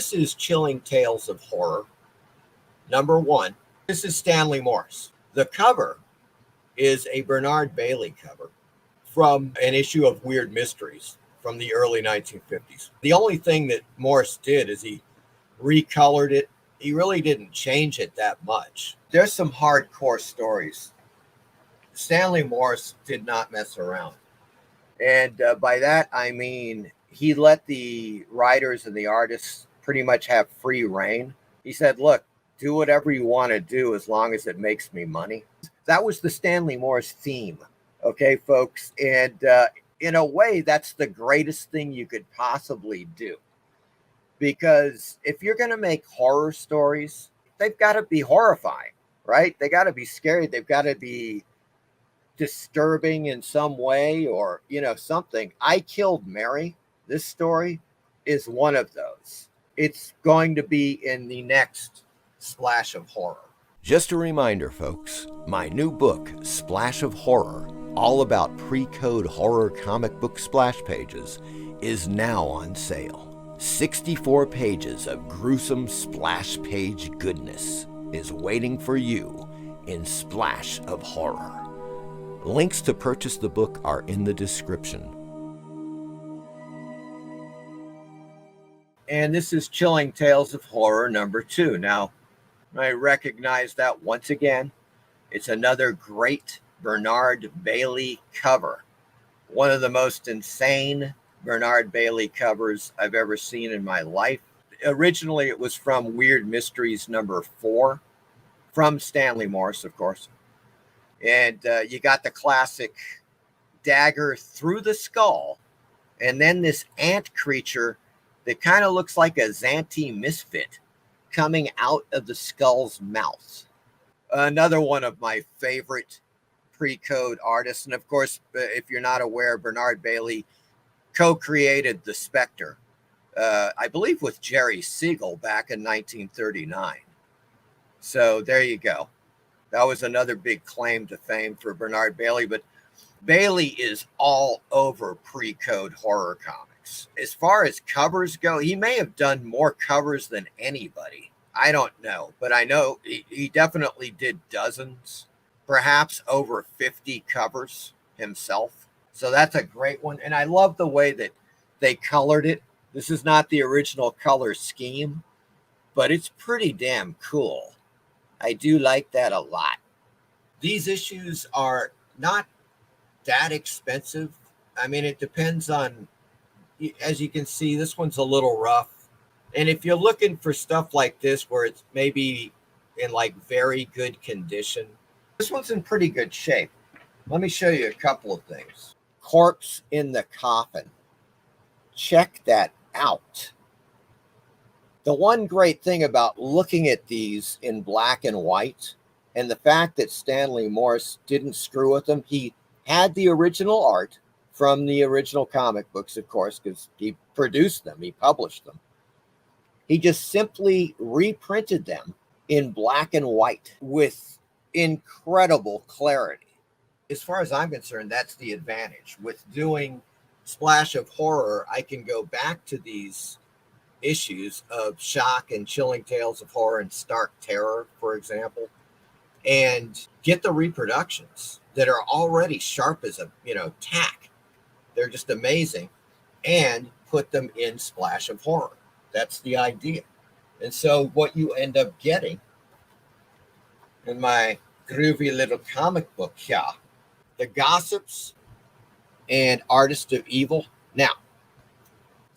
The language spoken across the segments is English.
this is Chilling Tales of Horror, number 1. This is Stanley Morse. The cover is a Bernard Bailey cover from an issue of Weird Mysteries from the early 1950s. The only thing that Morse did is he recolored it. He really didn't change it that much. There's some hardcore stories. Stanley Morse did not mess around. And by that, I mean, he let the writers and the artists pretty much have free reign. He said, look, do whatever you want to do as long as it makes me money. That was the Stanley Morse theme. Okay, folks. And in a way, that's the greatest thing you could possibly do. Because if you're going to make horror stories, they've got to be horrifying, right? They got to be scary. They've got to be disturbing in some way, or, something. I Killed Mary. This story is one of those. It's going to be in the next Splash of Horror. Just a reminder, folks, my new book, Splash of Horror, all about pre-code horror comic book splash pages, is now on sale. 64 pages of gruesome splash page goodness is waiting for you in Splash of Horror. Links to purchase the book are in the description. And this is Chilling Tales of Horror number 2. Now, I recognize that once again. It's another great Bernard Bailey cover. One of the most insane Bernard Bailey covers I've ever seen in my life. Originally, it was from Weird Mysteries number 4, from Stanley Morse, of course. And you got the classic dagger through the skull, and then this ant creature that kind of looks like a Xanthi misfit coming out of the skull's mouth. Another one of my favorite pre-code artists. And of course, if you're not aware, Bernard Bailey co-created The Spectre, I believe with Jerry Siegel back in 1939. So there you go. That was another big claim to fame for Bernard Bailey. But Bailey is all over pre-code horror comics. As far as covers go, he may have done more covers than anybody. I don't know. But I know he definitely did dozens, perhaps over 50 covers himself. So that's a great one. And I love the way that they colored it. This is not the original color scheme, but it's pretty damn cool. I do like that a lot. These issues are not that expensive. I mean, it depends on, as you can see, this one's a little rough. And if you're looking for stuff like this, where it's maybe in like very good condition, this one's in pretty good shape. Let me show you a couple of things. Corpse in the Coffin. Check that out. The one great thing about looking at these in black and white, and the fact that Stanley Morse didn't screw with them, he had the original art from the original comic books, of course, because he produced them, he published them. He just simply reprinted them in black and white with incredible clarity. As far as I'm concerned, that's the advantage. With doing Splash of Horror, I can go back to these issues of Shock and Chilling Tales of Horror and Stark Terror, for example, and get the reproductions that are already sharp as a tack. They're just amazing, and put them in Splash of Horror. That's the idea. And so what you end up getting in my groovy little comic book here, The Gossips and Artist of Evil. Now,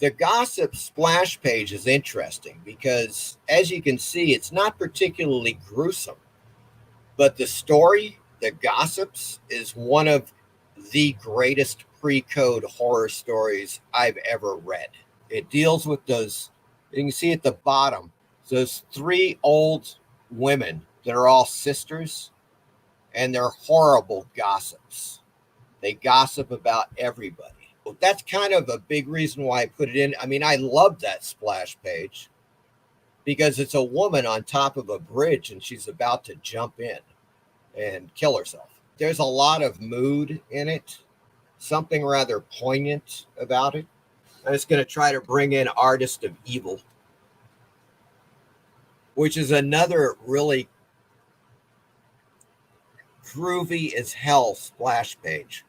the Gossip splash page is interesting because, as you can see, it's not particularly gruesome. But the story, The Gossips, is one of the greatest pre-code horror stories I've ever read. It deals with those, you can see at the bottom, those 3 old women that are all sisters, and they're horrible gossips. They gossip about everybody. That's kind of a big reason why I put it in. I mean, I love that splash page because it's a woman on top of a bridge and she's about to jump in and kill herself. There's a lot of mood in it, something rather poignant about it. I'm just going to try to bring in Artist of Evil. which is another really groovy as hell splash page.